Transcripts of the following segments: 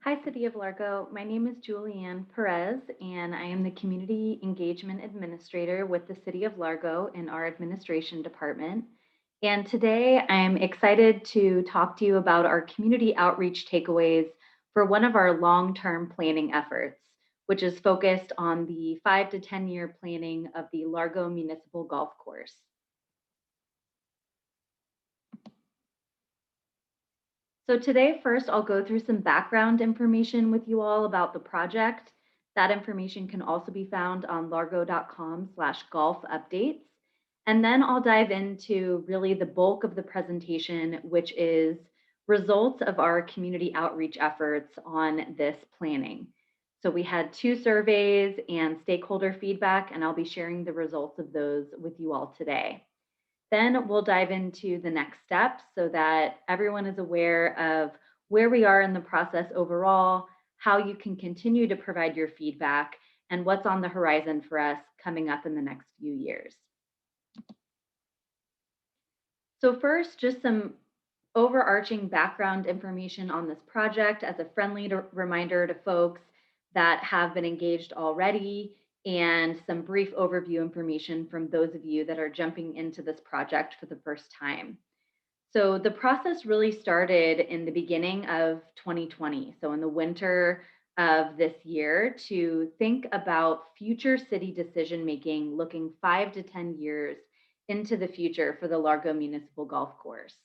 Hi, City of Largo. My name is Julianne Perez, and I am the Community Engagement Administrator with the City of Largo in our administration department. And today I'm excited to talk to you about our community outreach takeaways for one of our long term planning efforts, which is focused on the 5 to 10 year planning of the Largo Municipal Golf Course. So today, first, I'll go through some background information with you all about the project. That information can also be found on largo.com/golf updates. And then I'll dive into really the bulk of the presentation, which is results of our community outreach efforts on this planning. So we had two surveys and stakeholder feedback, and I'll be sharing the results of those with you all today. Then we'll dive into the next steps so that everyone is aware of where we are in the process overall, how you can continue to provide your feedback, and what's on the horizon for us coming up in the next few years. So, first, just some overarching background information on this project as a friendly reminder to folks that have been engaged already, and some brief overview information from those of you that are jumping into this project for the first time. So the process really started in the beginning of 2020, so in the winter of this year, to think about future city decision making looking 5 to 10 years into the future for the Largo Municipal Golf Course.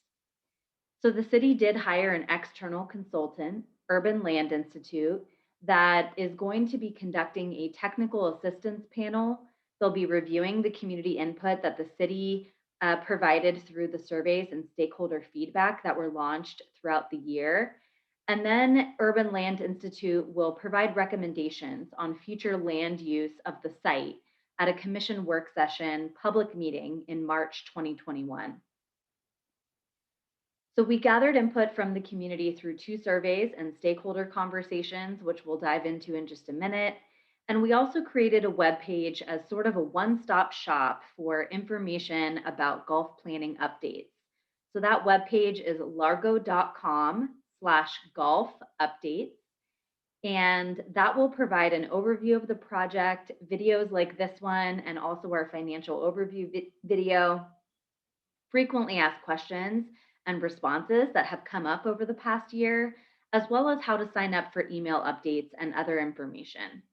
So the city did hire an external consultant, Urban Land Institute, that is going to be conducting a technical assistance panel. They'll be reviewing the community input that the city provided through the surveys and stakeholder feedback that were launched throughout the year. And then Urban Land Institute will provide recommendations on future land use of the site at a commission work session public meeting in March 2021. So we gathered input from the community through two surveys and stakeholder conversations, which we'll dive into in just a minute. And we also created a web page as sort of a one-stop shop for information about golf planning updates. So that web page is largo.com/golf updates. And that will provide an overview of the project, videos like this one, and also our financial overview video, frequently asked questions and responses that have come up over the past year, as well as how to sign up for email updates and other information.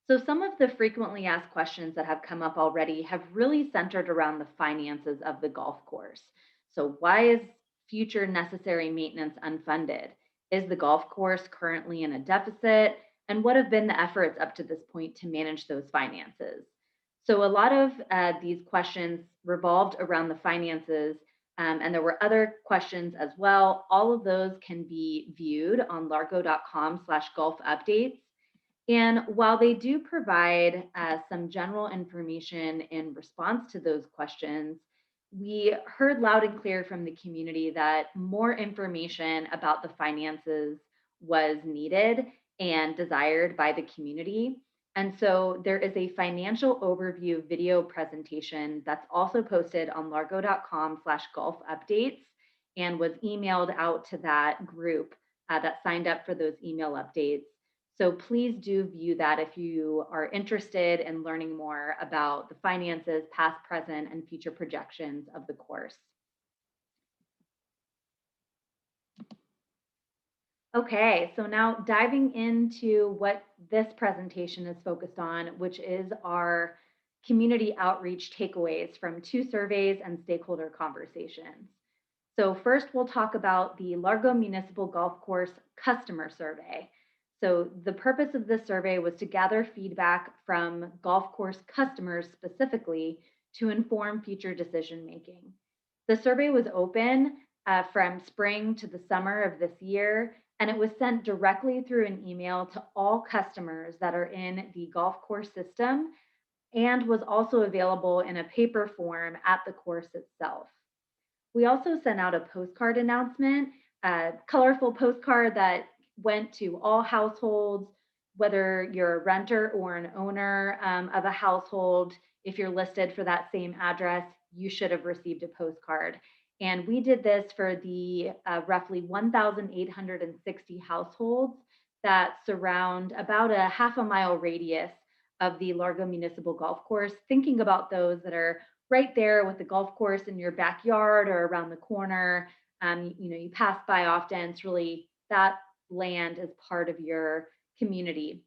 So, some of the frequently asked questions that have come up already have really centered around the finances of the golf course. So, why is future necessary maintenance unfunded? Is the golf course currently in a deficit? And what have been the efforts up to this point to manage those finances? So, a lot of these questions revolved around the finances, and there were other questions as well. All of those can be viewed on largo.com/golf updates. And while they do provide some general information in response to those questions, we heard loud and clear from the community that more information about the finances was needed and desired by the community. And so there is a financial overview video presentation that's also posted on largo.com/golf updates and was emailed out to that group that signed up for those email updates. So please do view that if you are interested in learning more about the finances, past, present, and future projections of the course. Okay, so now diving into what this presentation is focused on, which is our community outreach takeaways from two surveys and stakeholder conversations. So first, we'll talk about the Largo Municipal Golf Course customer survey. So the purpose of this survey was to gather feedback from golf course customers specifically to inform future decision making. The survey was open from spring to the summer of this year, and it was sent directly through an email to all customers that are in the golf course system and was also available in a paper form at the course itself. We also sent out a postcard announcement, a colorful postcard that went to all households, whether you're a renter or an owner of a household. If you're listed for that same address, you should have received a postcard. And we did this for the roughly 1,860 households that surround about a half a mile radius of the Largo Municipal Golf Course, thinking about those that are right there with the golf course in your backyard or around the corner. You pass by often. It's really that land is part of your community.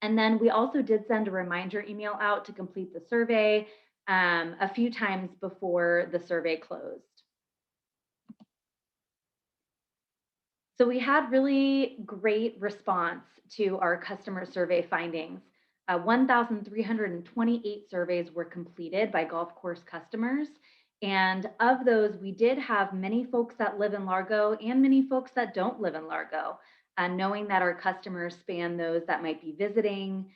And then we also did send a reminder email out to complete the survey a few times before the survey closed. So we had really great response to our customer survey findings. 1,328 surveys were completed by golf course customers. And of those, we did have many folks that live in Largo and many folks that don't live in Largo. Knowing that our customers span those that might be visiting,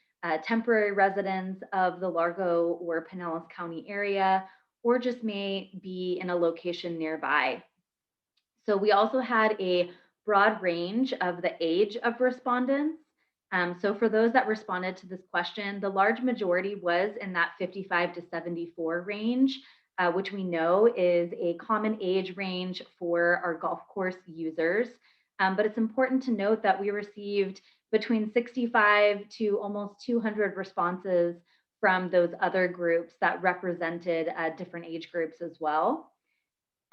temporary residents of the Largo or Pinellas County area, or just may be in a location nearby. So we also had a broad range of the age of respondents. So for those that responded to this question, the large majority was in that 55 to 74 range, which we know is a common age range for our golf course users. But it's important to note that we received between 65 to almost 200 responses from those other groups that represented different age groups as well.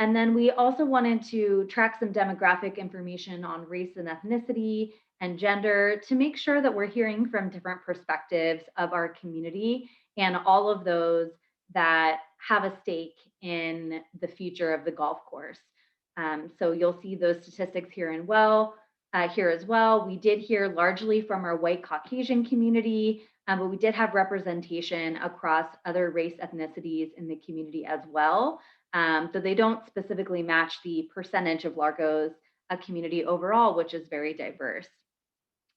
And then we also wanted to track some demographic information on race and ethnicity and gender to make sure that we're hearing from different perspectives of our community and all of those that have a stake in the future of the golf course. So you'll see those statistics here as well. We did hear largely from our white Caucasian community, but we did have representation across other race ethnicities in the community as well. So they don't specifically match the percentage of Largo's community overall, which is very diverse.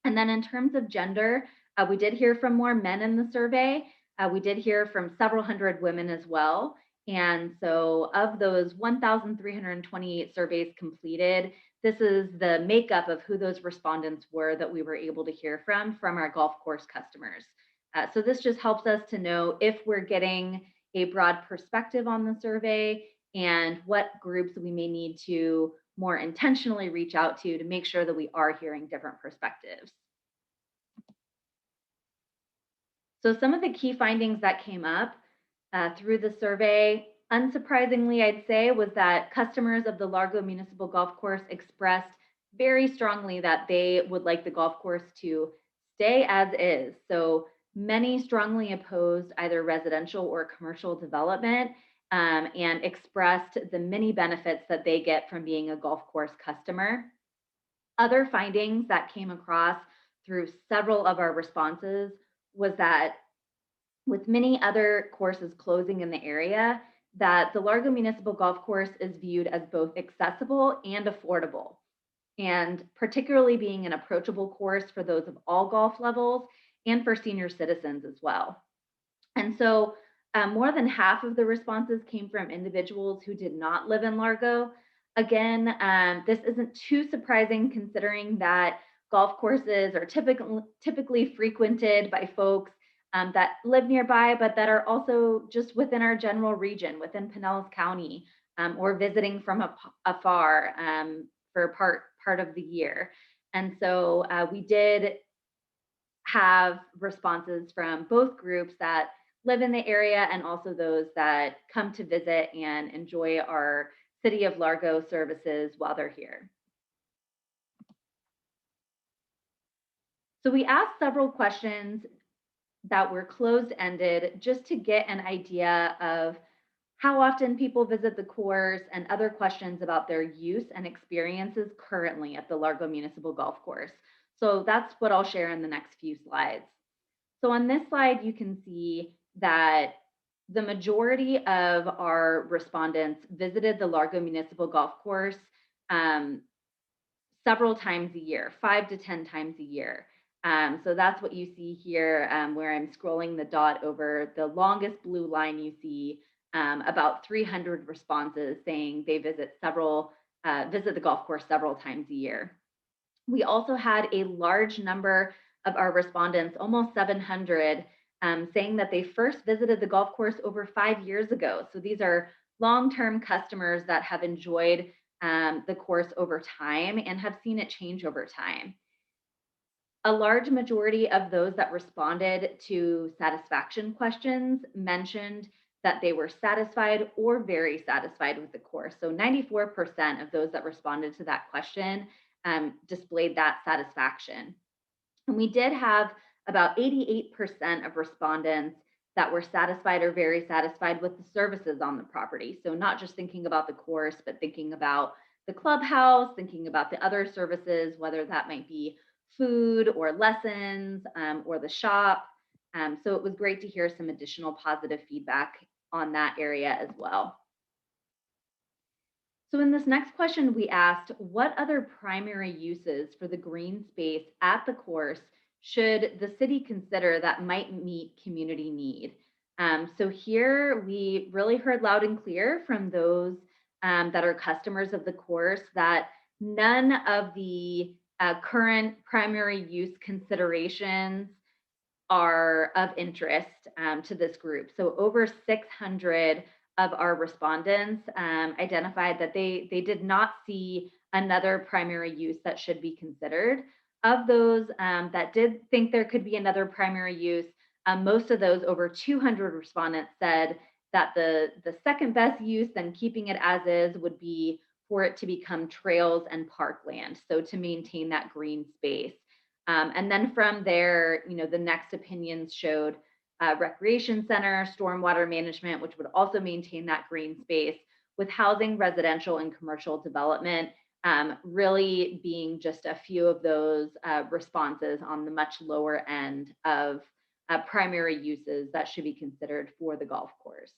And then in terms of gender, we did hear from more men in the survey. We did hear from several hundred women as well. And so of those 1,328 surveys completed, this is the makeup of who those respondents were that we were able to hear from our golf course customers. So this just helps us to know if we're getting a broad perspective on the survey and what groups we may need to more intentionally reach out to make sure that we are hearing different perspectives. So some of the key findings that came up through the survey, unsurprisingly, I'd say, was that customers of the Largo Municipal Golf Course expressed very strongly that they would like the golf course to stay as is. So many strongly opposed either residential or commercial development and expressed the many benefits that they get from being a golf course customer. Other findings that came across through several of our responses was that with many other courses closing in the area, that the Largo Municipal Golf Course is viewed as both accessible and affordable, and particularly being an approachable course for those of all golf levels and for senior citizens as well. And so more than half of the responses came from individuals who did not live in Largo. Again, this isn't too surprising considering that golf courses are typically frequented by folks that live nearby, but that are also just within our general region, within Pinellas County, or visiting from afar for part of the year. And so we did have responses from both groups that live in the area and also those that come to visit and enjoy our City of Largo services while they're here. So we asked several questions that were closed-ended just to get an idea of how often people visit the course and other questions about their use and experiences currently at the Largo Municipal Golf Course. So that's what I'll share in the next few slides. So on this slide, you can see that the majority of our respondents visited the Largo Municipal Golf Course several times a year, 5 to 10 times a year. So that's what you see here where I'm scrolling the dot over the longest blue line you see, about 300 responses saying they visit the golf course several times a year. We also had a large number of our respondents, almost 700, saying that they first visited the golf course over 5 years ago. So these are long-term customers that have enjoyed the course over time and have seen it change over time. A large majority of those that responded to satisfaction questions mentioned that they were satisfied or very satisfied with the course. So 94% of those that responded to that question displayed that satisfaction. And we did have about 88% of respondents that were satisfied or very satisfied with the services on the property. So, not just thinking about the course, but thinking about the clubhouse, thinking about the other services, whether that might be food or lessons or the shop. So, it was great to hear some additional positive feedback on that area as well. So, in this next question, we asked what other primary uses for the green space at the course should the city consider that might meet community need? So, here we really heard loud and clear from those that are customers of the course that none of the current primary use considerations are of interest to this group. So over 600 of our respondents identified that they did not see another primary use that should be considered. Of those that did think there could be another primary use, most of those, over 200 respondents, said that the second best use, then keeping it as is, would be for it to become trails and parkland. So to maintain that green space. And then from there, the next opinions showed recreation center, stormwater management, which would also maintain that green space, with housing, residential, and commercial development really being just a few of those responses on the much lower end of primary uses that should be considered for the golf course.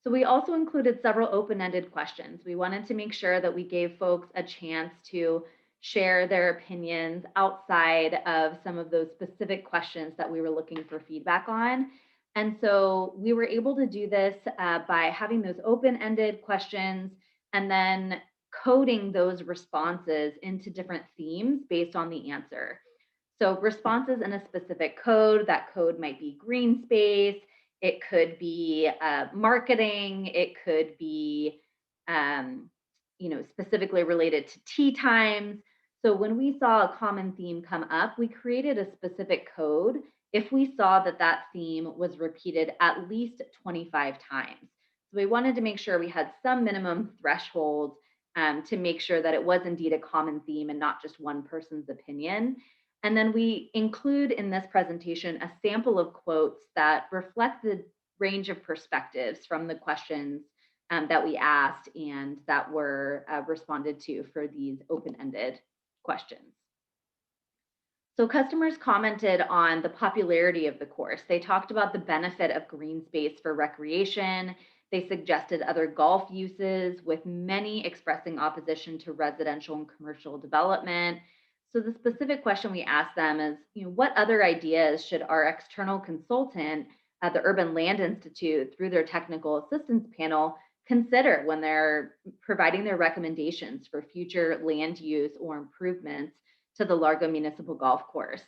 So we also included several open-ended questions. We wanted to make sure that we gave folks a chance to share their opinions outside of some of those specific questions that we were looking for feedback on. And so we were able to do this by having those open-ended questions and then coding those responses into different themes based on the answer. So responses in a specific code, that code might be green space, it could be marketing, it could be specifically related to tea times. So when we saw a common theme come up, we created a specific code if we saw that that theme was repeated at least 25 times. So we wanted to make sure we had some minimum threshold to make sure that it was indeed a common theme and not just one person's opinion. And then we include in this presentation a sample of quotes that reflect the range of perspectives from the questions that we asked and that were responded to for these open-ended questions. So customers commented on the popularity of the course. They talked about the benefit of green space for recreation. They suggested other golf uses, with many expressing opposition to residential and commercial development. So the specific question we asked them is, what other ideas should our external consultant at the Urban Land Institute, through their technical assistance panel, consider when they're providing their recommendations for future land use or improvements to the Largo Municipal Golf Course?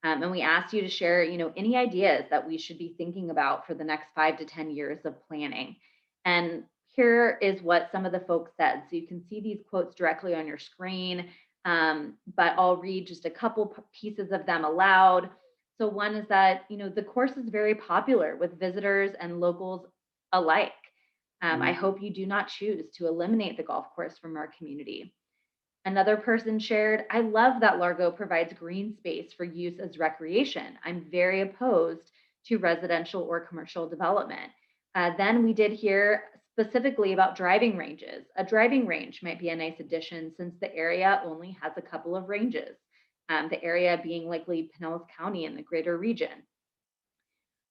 And we asked you to share, any ideas that we should be thinking about for the next 5 to 10 years of planning. And here is what some of the folks said. So you can see these quotes directly on your screen, but I'll read just a couple pieces of them aloud. So one is that, the course is very popular with visitors and locals alike. I hope you do not choose to eliminate the golf course from our community. Another person shared, I love that Largo provides green space for use as recreation. I'm very opposed to residential or commercial development. Then we did hear specifically about driving ranges. A driving range might be a nice addition since the area only has a couple of ranges, the area being likely Pinellas County in the greater region.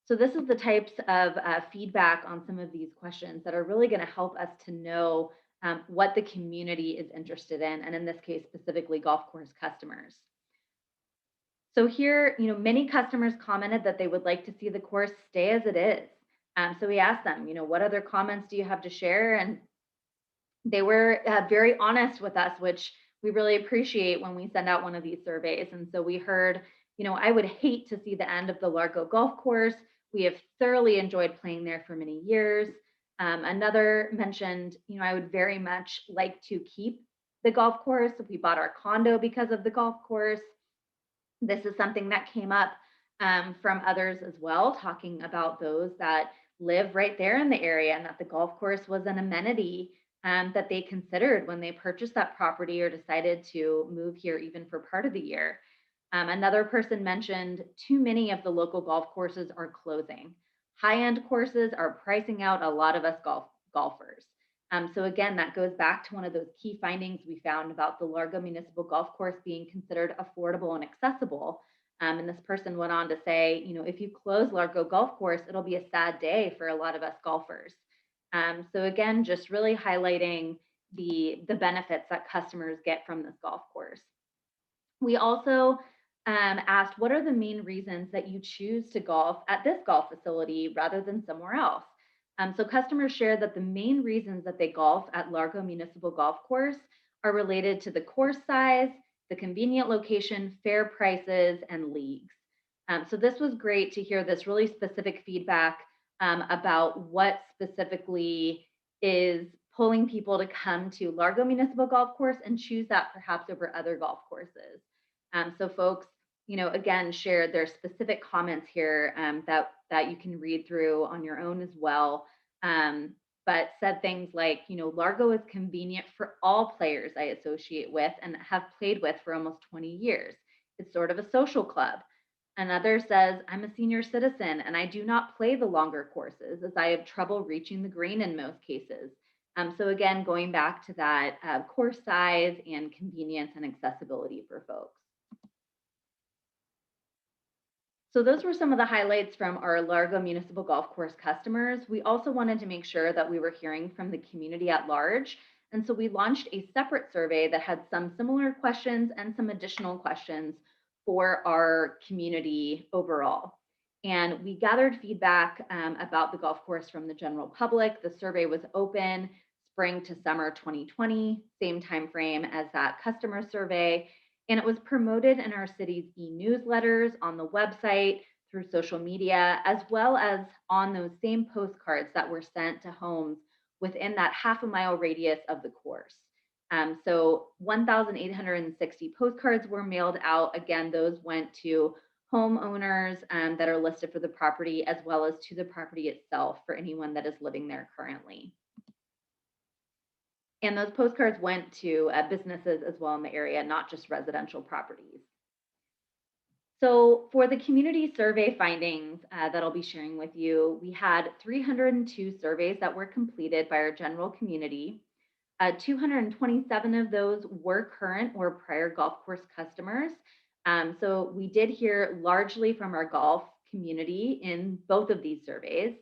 So this is the types of feedback on some of these questions that are really going to help us to know what the community is interested in, and in this case, specifically golf course customers. So here, many customers commented that they would like to see the course stay as it is. So we asked them, what other comments do you have to share? And they were very honest with us, which we really appreciate when we send out one of these surveys. And so we heard, I would hate to see the end of the Largo Golf Course. We have thoroughly enjoyed playing there for many years. Another mentioned, I would very much like to keep the golf course. We bought our condo because of the golf course. This is something that came up from others as well, talking about those that live right there in the area and that the golf course was an amenity that they considered when they purchased that property or decided to move here even for part of the year. Another person mentioned too many of the local golf courses are closing. High end courses are pricing out a lot of us golfers. So again, that goes back to one of those key findings we found about the Largo Municipal Golf Course being considered affordable and accessible. And this person went on to say, if you close Largo Golf Course, it'll be a sad day for a lot of us golfers. So again, just really highlighting the benefits that customers get from this golf course. We also asked, what are the main reasons that you choose to golf at this golf facility rather than somewhere else? So customers shared that the main reasons that they golf at Largo Municipal Golf Course are related to the course size, the convenient location, fair prices, and leagues. So this was great to hear this really specific feedback about what specifically is pulling people to come to Largo Municipal Golf Course and choose that perhaps over other golf courses. So folks, again, shared their specific comments here that you can read through on your own as well. But said things like, Largo is convenient for all players I associate with and have played with for almost 20 years. It's sort of a social club. Another says, I'm a senior citizen and I do not play the longer courses as I have trouble reaching the green in most cases. So again, going back to that course size and convenience and accessibility for folks. So those were some of the highlights from our Largo Municipal Golf Course customers. We also wanted to make sure that we were hearing from the community at large. And so we launched a separate survey that had some similar questions and some additional questions for our community overall. And we gathered feedback about the golf course from the general public. The survey was open spring to summer 2020, same time frame as that customer survey. And it was promoted in our city's e-newsletters, on the website, through social media, as well as on those same postcards that were sent to homes within that half a mile radius of the course. So 1,860 postcards were mailed out. Again, those went to homeowners that are listed for the property, as well as to the property itself for anyone that is living there currently. And those postcards went to businesses as well in the area, not just residential properties. So for the community survey findings that I'll be sharing with you, we had 302 surveys that were completed by our general community. 227 of those were current or prior golf course customers. So we did hear largely from our golf community in both of these surveys.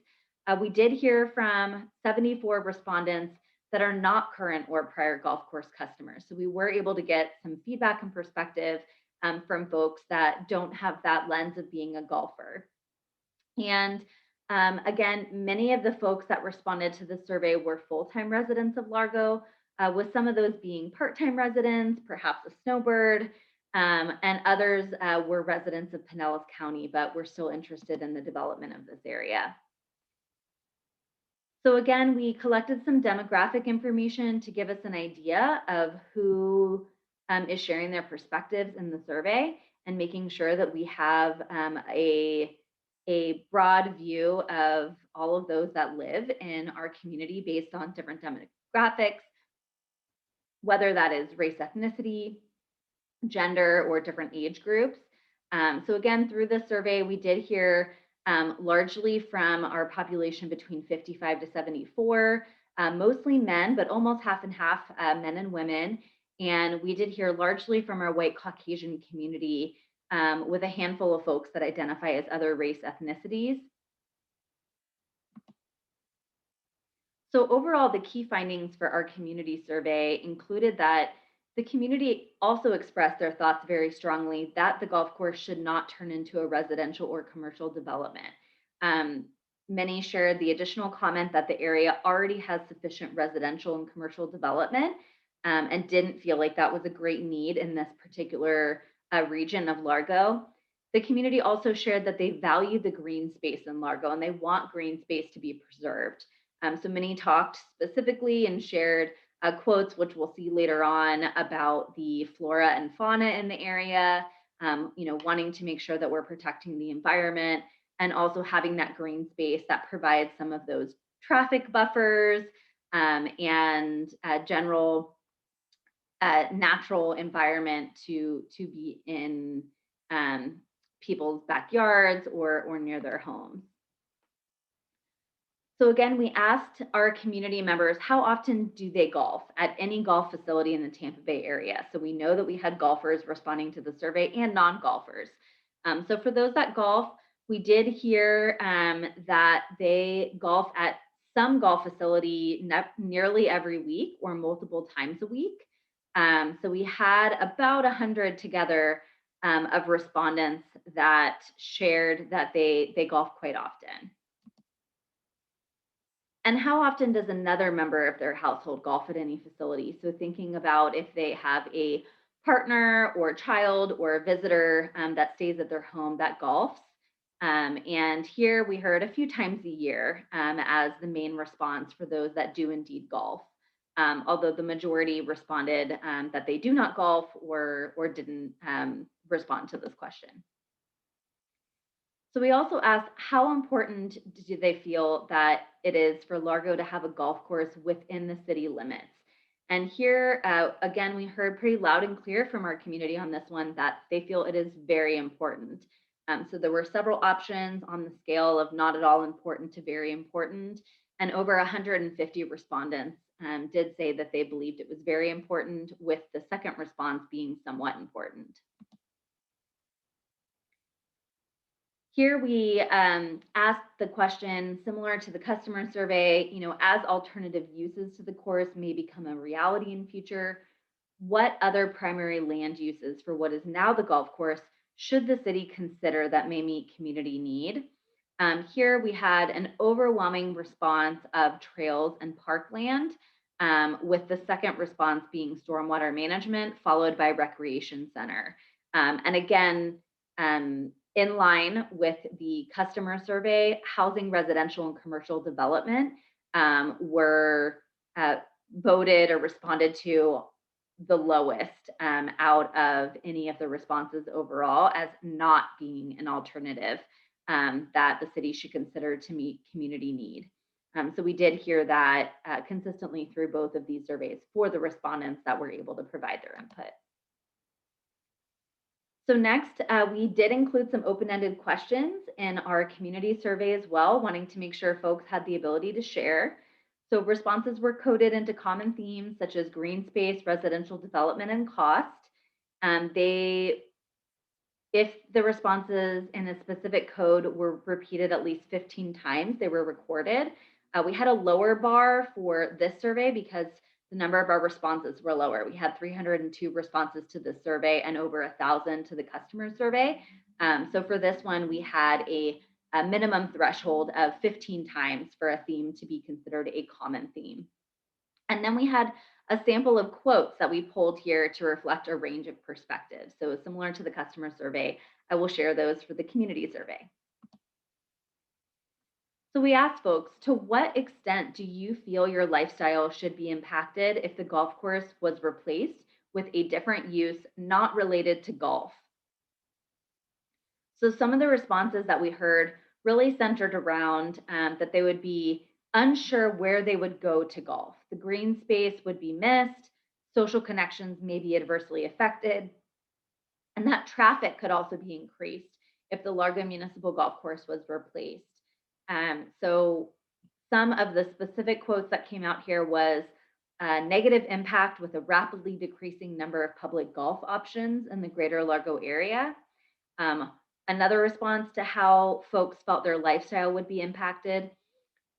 We did hear from 74 respondents that are not current or prior golf course customers. So we were able to get some feedback and perspective from folks that don't have that lens of being a golfer. And again, many of the folks that responded to the survey were full-time residents of Largo, with some of those being part-time residents, perhaps a snowbird, and others were residents of Pinellas County, but were still interested in the development of this area. So again, we collected some demographic information to give us an idea of who is sharing their perspectives in the survey and making sure that we have a broad view of all of those that live in our community based on different demographics, whether that is race, ethnicity, gender, or different age groups. So again, through this survey, we did hear largely from our population between 55 to 74, mostly men, but almost half and half men and women. And we did hear largely from our white Caucasian community with a handful of folks that identify as other race ethnicities. So overall, the key findings for our community survey included that the community also expressed their thoughts very strongly that the golf course should not turn into a residential or commercial development. Many shared the additional comment that the area already has sufficient residential and commercial development and didn't feel like that was a great need in this particular region of Largo. The community also shared that they value the green space in Largo and they want green space to be preserved. So many talked specifically and shared quotes, which we'll see later on, about the flora and fauna in the area, wanting to make sure that we're protecting the environment and also having that green space that provides some of those traffic buffers and general natural environment to be in um, people's backyards or near their homes. So again, we asked our community members how often do they golf at any golf facility in the Tampa Bay area. So we know that we had golfers responding to the survey and non-golfers. So for those that golf, we did hear that they golf at some golf facility nearly every week or multiple times a week. So we had about 100 together of respondents that shared that they golf quite often. And how often does another member of their household golf at any facility? So thinking about if they have a partner or child or a visitor that stays at their home that golfs. And here we heard a few times a year as the main response for those that do indeed golf. Although the majority responded that they do not golf or didn't respond to this question. So we also asked how important do they feel that it is for Largo to have a golf course within the city limits? And here, again, we heard pretty loud and clear from our community on this one that they feel it is very important. So there were several options on the scale of not at all important to very important. And over 150 respondents did say that they believed it was very important, with the second response being somewhat important. Here we asked the question similar to the customer survey, as alternative uses to the course may become a reality in future, what other primary land uses for what is now the golf course should the city consider that may meet community need? Here we had an overwhelming response of trails and parkland, with the second response being stormwater management, followed by recreation center. And again, in line with the customer survey, housing, residential, and commercial development were voted or responded to the lowest out of any of the responses overall as not being an alternative that the city should consider to meet community need. So we did hear that consistently through both of these surveys for the respondents that were able to provide their input. So next, we did include some open-ended questions in our community survey as well, wanting to make sure folks had the ability to share. So responses were coded into common themes such as green space, residential development, and cost. If the responses in a specific code were repeated at least 15 times, they were recorded. We had a lower bar for this survey because the number of our responses were lower. We had 302 responses to the survey and over 1,000 to the customer survey. So for this one, we had a minimum threshold of 15 times for a theme to be considered a common theme. And then we had a sample of quotes that we pulled here to reflect a range of perspectives. So similar to the customer survey, I will share those for the community survey. So we asked folks, to what extent do you feel your lifestyle should be impacted if the golf course was replaced with a different use not related to golf? So some of the responses that we heard really centered around that they would be unsure where they would go to golf. The green space would be missed, social connections may be adversely affected, and that traffic could also be increased if the Largo Municipal Golf Course was replaced. So some of the specific quotes that came out here was negative impact with a rapidly decreasing number of public golf options in the greater Largo area. Another response to how folks felt their lifestyle would be impacted.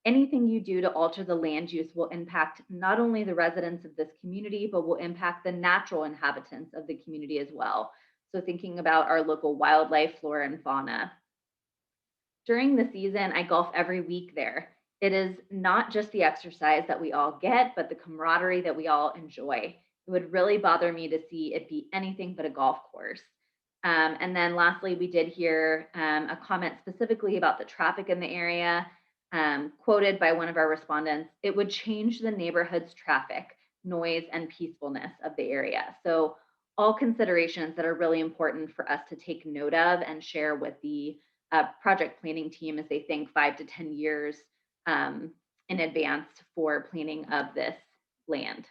Anything you do to alter the land use will impact not only the residents of this community, but will impact the natural inhabitants of the community as well. So thinking about our local wildlife, flora, and fauna. During the season, I golf every week there. It is not just the exercise that we all get, but the camaraderie that we all enjoy. It would really bother me to see it be anything but a golf course. And then lastly, we did hear a comment specifically about the traffic in the area, quoted by one of our respondents. It would change the neighborhood's traffic, noise, and peacefulness of the area. So all considerations that are really important for us to take note of and share with the project planning team as they think 5 to 10 years um, in advance for planning of this land.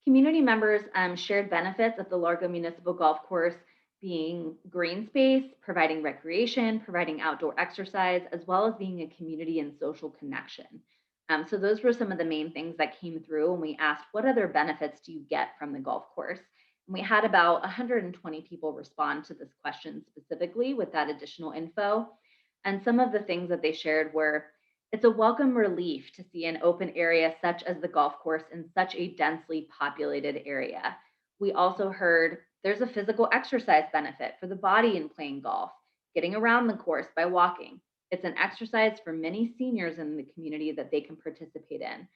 Community members shared benefits of the Largo Municipal Golf Course being green space, providing recreation, providing outdoor exercise, as well as being a community and social connection. So those were some of the main things that came through when we asked, what other benefits do you get from the golf course? And we had about 120 people respond to this question specifically with that additional info. And some of the things that they shared were, it's a welcome relief to see an open area such as the golf course in such a densely populated area. We also heard there's a physical exercise benefit for the body in playing golf, getting around the course by walking. It's an exercise for many seniors in the community that they can participate in.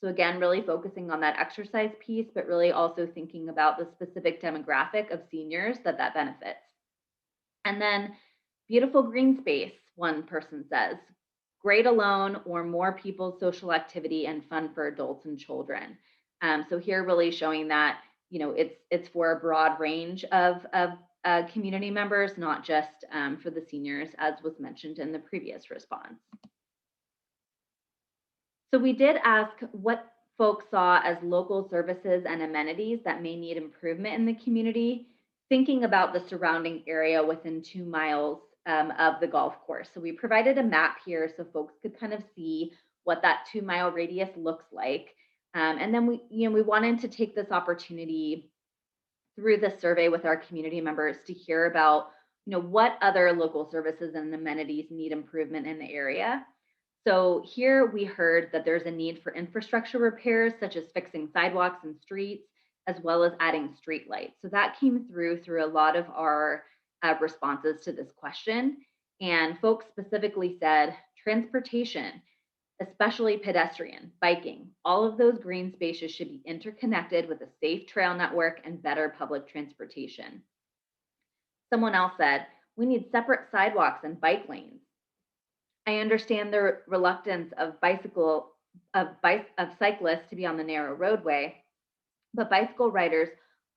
So, again, really focusing on that exercise piece, but really also thinking about the specific demographic of seniors that benefits. And then beautiful green space, one person says, great alone or more people's social activity and fun for adults and children. So here really showing that, it's for a broad range of community members, not just for the seniors, as was mentioned in the previous response. So we did ask what folks saw as local services and amenities that may need improvement in the community, thinking about the surrounding area within 2 miles of the golf course. So we provided a map here so folks could kind of see what that 2 mile radius looks like. And then we wanted to take this opportunity through the survey with our community members to hear about, what other local services and amenities need improvement in the area. So here we heard that there's a need for infrastructure repairs, such as fixing sidewalks and streets, as well as adding street lights. So that came through a lot of our responses to this question. And folks specifically said transportation, especially pedestrian, biking, all of those green spaces should be interconnected with a safe trail network and better public transportation. Someone else said, we need separate sidewalks and bike lanes. I understand the reluctance of cyclists to be on the narrow roadway, but bicycle riders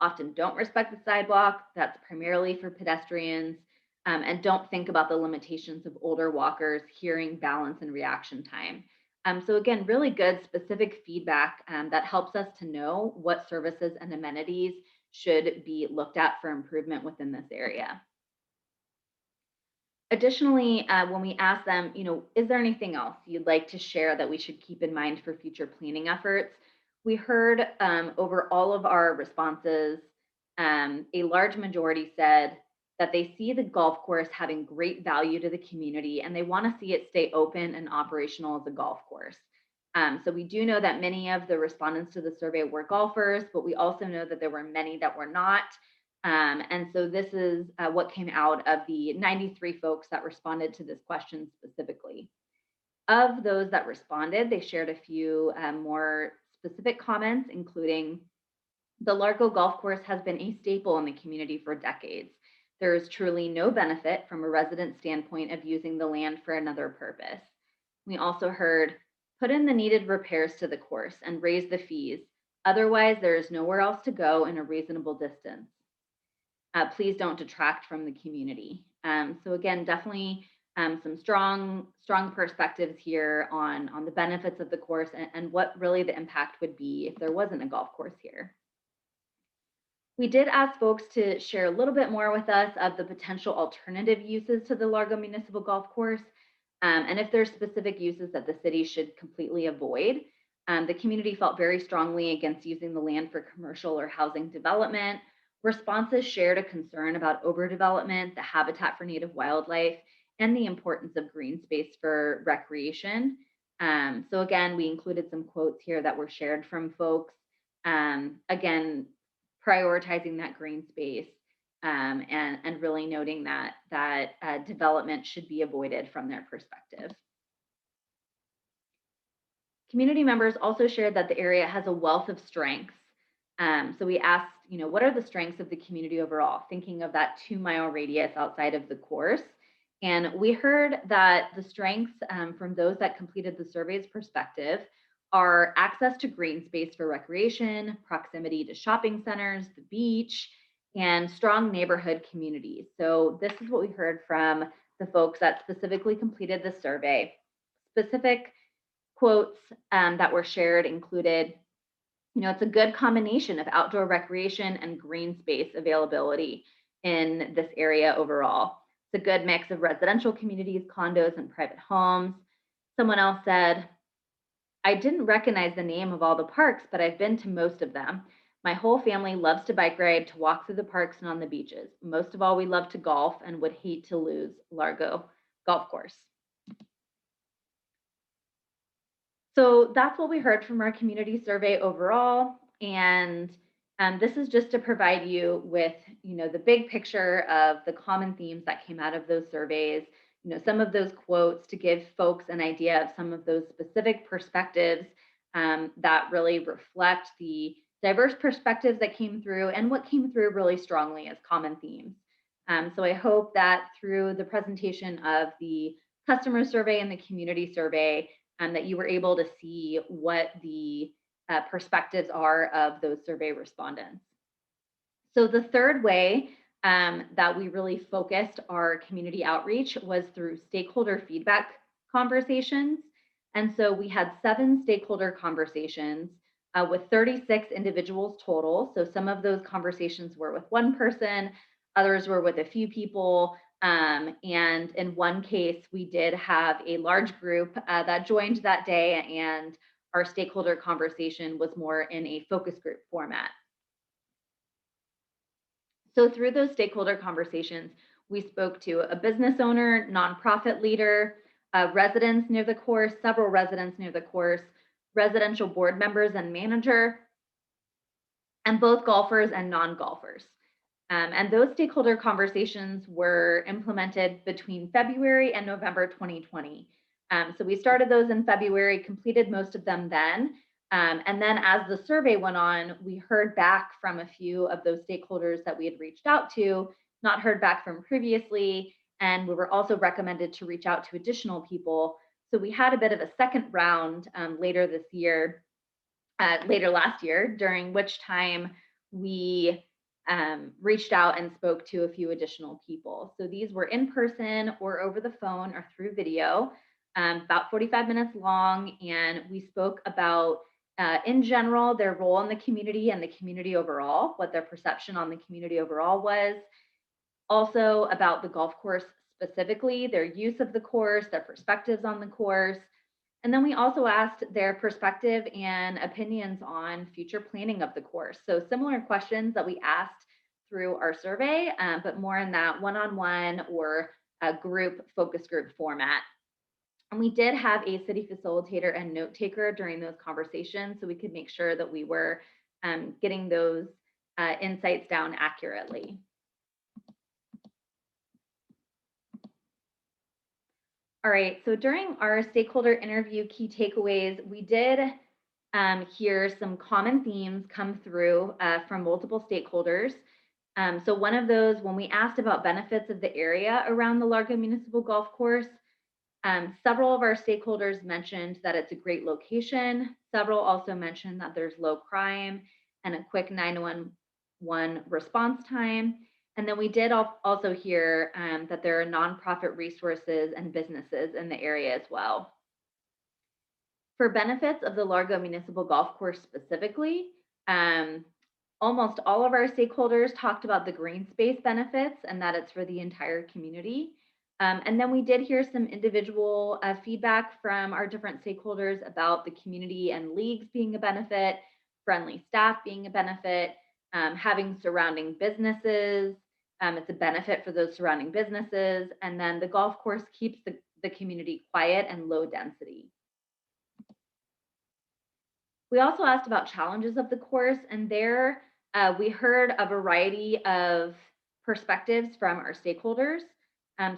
often don't respect the sidewalk. That's primarily for pedestrians, and don't think about the limitations of older walkers, hearing, balance, and reaction time. So again, really good specific feedback that helps us to know what services and amenities should be looked at for improvement within this area. Additionally, when we ask them, is there anything else you'd like to share that we should keep in mind for future planning efforts? We heard over all of our responses, a large majority said that they see the golf course having great value to the community and they want to see it stay open and operational as a golf course. So we do know that many of the respondents to the survey were golfers, but we also know that there were many that were not. And so this is what came out of the 93 folks that responded to this question specifically. Of those that responded, they shared a few more specific comments, including the Largo Golf Course has been a staple in the community for decades. There is truly no benefit from a resident standpoint of using the land for another purpose. We also heard, put in the needed repairs to the course and raise the fees. Otherwise, there is nowhere else to go in a reasonable distance. Please don't detract from the community. So again, definitely some strong perspectives here on the benefits of the course and what really the impact would be if there wasn't a golf course here. We did ask folks to share a little bit more with us of the potential alternative uses to the Largo Municipal Golf Course, and if there's specific uses that the city should completely avoid. The community felt very strongly against using the land for commercial or housing development. Responses shared a concern about overdevelopment, the habitat for native wildlife, and the importance of green space for recreation. So again, we included some quotes here that were shared from folks. Again, prioritizing that green space and really noting that development should be avoided from their perspective. Community members also shared that the area has a wealth of strengths So we asked, what are the strengths of the community overall, thinking of that 2 mile radius outside of the course. And we heard that the strengths from those that completed the survey's perspective are access to green space for recreation, proximity to shopping centers, the beach, and strong neighborhood communities. So this is what we heard from the folks that specifically completed the survey. Specific quotes that were shared included, it's a good combination of outdoor recreation and green space availability in this area overall. It's a good mix of residential communities, condos, and private homes. Someone else said, I didn't recognize the name of all the parks, but I've been to most of them. My whole family loves to bike ride, to walk through the parks and on the beaches. Most of all, we love to golf and would hate to lose Largo Golf Course. So that's what we heard from our community survey overall. And this is just to provide you with, the big picture of the common themes that came out of those surveys, some of those quotes to give folks an idea of some of those specific perspectives that really reflect the diverse perspectives that came through and what came through really strongly as common themes. So I hope that through the presentation of the customer survey and the community survey, that you were able to see what the perspectives are of those survey respondents. So the third way that we really focused our community outreach was through stakeholder feedback conversations. And so we had 7 stakeholder conversations with 36 individuals total. So some of those conversations were with one person, others were with a few people. And in one case, we did have a large group that joined that day, and our stakeholder conversation was more in a focus group format. So through those stakeholder conversations, we spoke to a business owner, nonprofit leader, residents near the course, several residents near the course, residential board members and manager, and both golfers and non-golfers. And those stakeholder conversations were implemented between February and November 2020. So we started those in February, completed most of them then. And then as the survey went on, we heard back from a few of those stakeholders that we had reached out to, not heard back from previously. And we were also recommended to reach out to additional people. So we had a bit of a second round later last year, during which time we reached out and spoke to a few additional people. So these were in person or over the phone or through video, about 45 minutes long. And we spoke about, in general, their role in the community and the community overall, what their perception on the community overall was. Also about the golf course specifically, their use of the course, their perspectives on the course. And then we also asked their perspective and opinions on future planning of the course. So similar questions that we asked through our survey, but more in that one-on-one or a group focus group format. And we did have a city facilitator and note taker during those conversations, so we could make sure that we were getting those insights down accurately. All right, so during our stakeholder interview key takeaways, we did hear some common themes come through from multiple stakeholders. So one of those, when we asked about benefits of the area around the Largo Municipal Golf Course, several of our stakeholders mentioned that it's a great location. Several also mentioned that there's low crime and a quick 911 response time. And then we did also hear that there are nonprofit resources and businesses in the area as well. For benefits of the Largo Municipal Golf Course specifically, almost all of our stakeholders talked about the green space benefits and that it's for the entire community. And then we did hear some individual feedback from our different stakeholders about the community and leagues being a benefit, friendly staff being a benefit, having surrounding businesses. It's a benefit for those surrounding businesses. And then the golf course keeps the community quiet and low density. We also asked about challenges of the course, and there we heard a variety of perspectives from our stakeholders.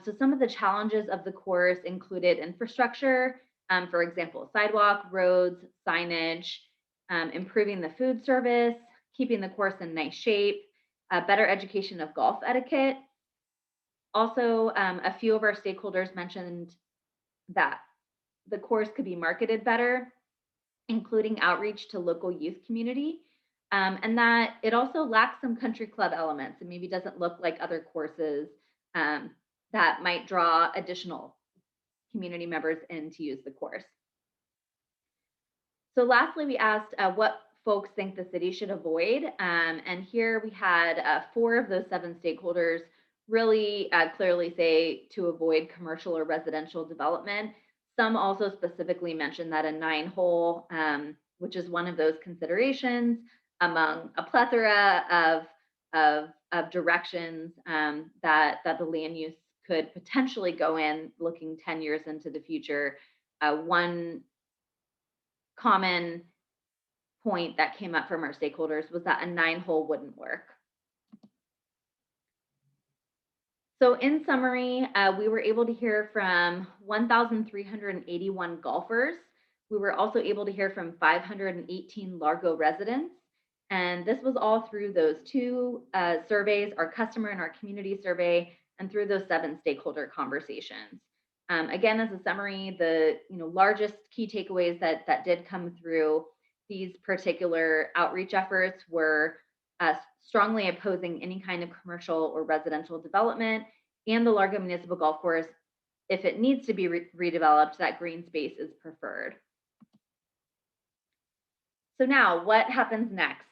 So some of the challenges of the course included infrastructure, for example, sidewalk, roads, signage, improving the food service, keeping the course in nice shape, better education of golf etiquette. Also, a few of our stakeholders mentioned that the course could be marketed better, including outreach to local youth community, and that it also lacks some country club elements and maybe doesn't look like other courses um, that might draw additional community members in to use the course. So lastly, we asked what folks think the city should avoid. And here we had four of those seven stakeholders really clearly say to avoid commercial or residential development. Some also specifically mentioned that a 9-hole, which is one of those considerations among a plethora of directions that the land use could potentially go in looking 10 years into the future. One common point that came up from our stakeholders was that a 9-hole wouldn't work. So in summary, we were able to hear from 1,381 golfers. We were also able to hear from 518 Largo residents. And this was all through those two surveys, our customer and our community survey, and through those 7 stakeholder conversations. Again, as a summary, the largest key takeaways that did come through these particular outreach efforts were strongly opposing any kind of commercial or residential development, and the Largo Municipal Golf Course, if it needs to be redeveloped, that green space is preferred. So now what happens next?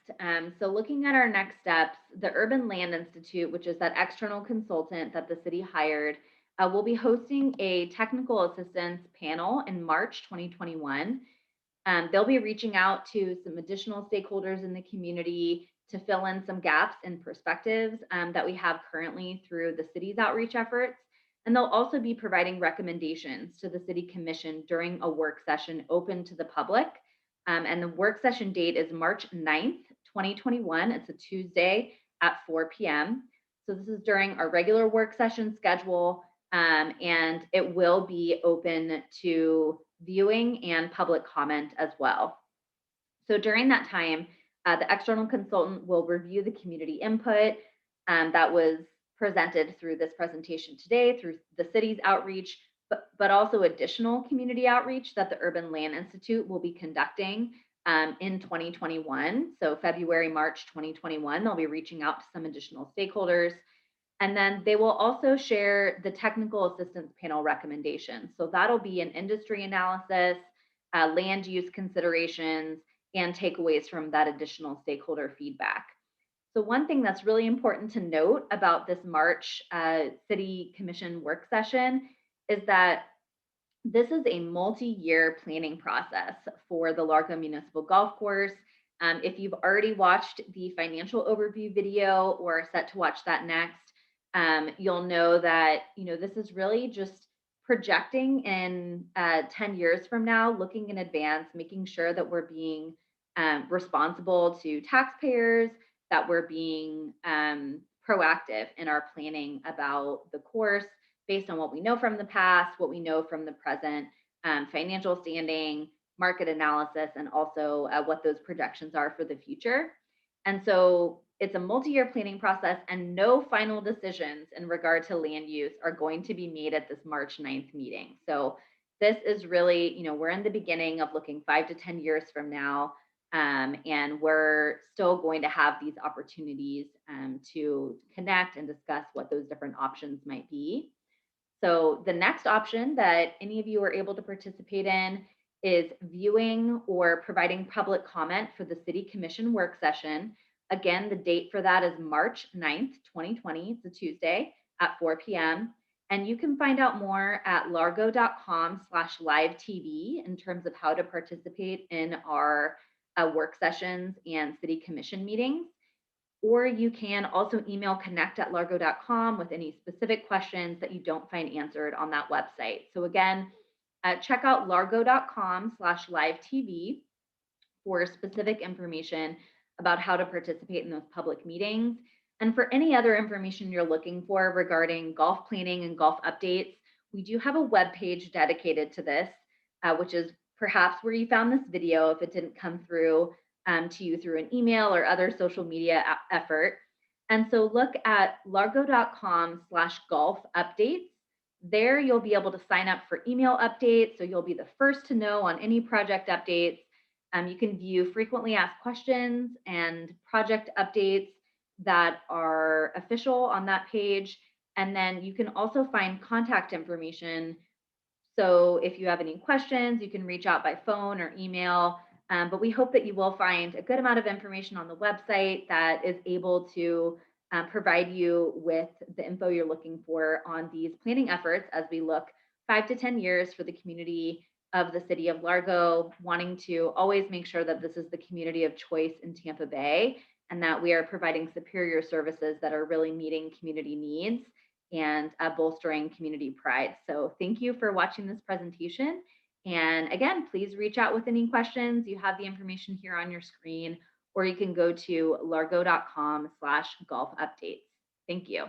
So looking at our next steps, the Urban Land Institute, which is that external consultant that the city hired, will be hosting a technical assistance panel in March 2021. They'll be reaching out to some additional stakeholders in the community to fill in some gaps in perspectives that we have currently through the city's outreach efforts. And they'll also be providing recommendations to the City Commission during a work session open to the public. And the work session date is March 9th, 2021. It's a Tuesday at 4 p.m. So this is during our regular work session schedule, and it will be open to viewing and public comment as well. So during that time, the external consultant will review the community input that was presented through this presentation today, through the city's outreach, but also additional community outreach that the Urban Land Institute will be conducting in 2021. So February, March 2021, they'll be reaching out to some additional stakeholders. And then they will also share the technical assistance panel recommendations. So that'll be an industry analysis, land use considerations, and takeaways from that additional stakeholder feedback. So one thing that's really important to note about this March City Commission work session is that this is a multi-year planning process for the Largo Municipal Golf Course. If you've already watched the financial overview video or are set to watch that next, you'll know that this is really just projecting in 10 years from now, looking in advance, making sure that we're being responsible to taxpayers, that we're being proactive in our planning about the course based on what we know from the past, what we know from the present, financial standing, market analysis, and also what those projections are for the future. And so it's a multi-year planning process, and no final decisions in regard to land use are going to be made at this March 9th meeting. So this is really, we're in the beginning of looking 5 to 10 years from now, and we're still going to have these opportunities to connect and discuss what those different options might be. So the next option that any of you are able to participate in is viewing or providing public comment for the City Commission work session. Again, the date for that is March 9th, 2020. It's a Tuesday at 4 p.m. And you can find out more at largo.com/live-tv in terms of how to participate in our work sessions and City Commission meetings. Or you can also email connect@largo.com with any specific questions that you don't find answered on that website. So again, check out largo.com/live-tv for specific information about how to participate in those public meetings. And for any other information you're looking for regarding golf planning and golf updates, we do have a webpage dedicated to this, which is perhaps where you found this video if it didn't come through to you through an email or other social media effort. And so look at largo.com/golf updates. There you'll be able to sign up for email updates. So you'll be the first to know on any project updates. You can view frequently asked questions and project updates that are official on that page. And then you can also find contact information. So if you have any questions, you can reach out by phone or email. But we hope that you will find a good amount of information on the website that is able to provide you with the info you're looking for on these planning efforts as we look 5 to 10 years for the community of the city of Largo, wanting to always make sure that this is the community of choice in Tampa Bay and that we are providing superior services that are really meeting community needs and bolstering community pride. So thank you for watching this presentation. And again, please reach out with any questions. You have the information here on your screen, or you can go to largo.com/golf updates. Thank you.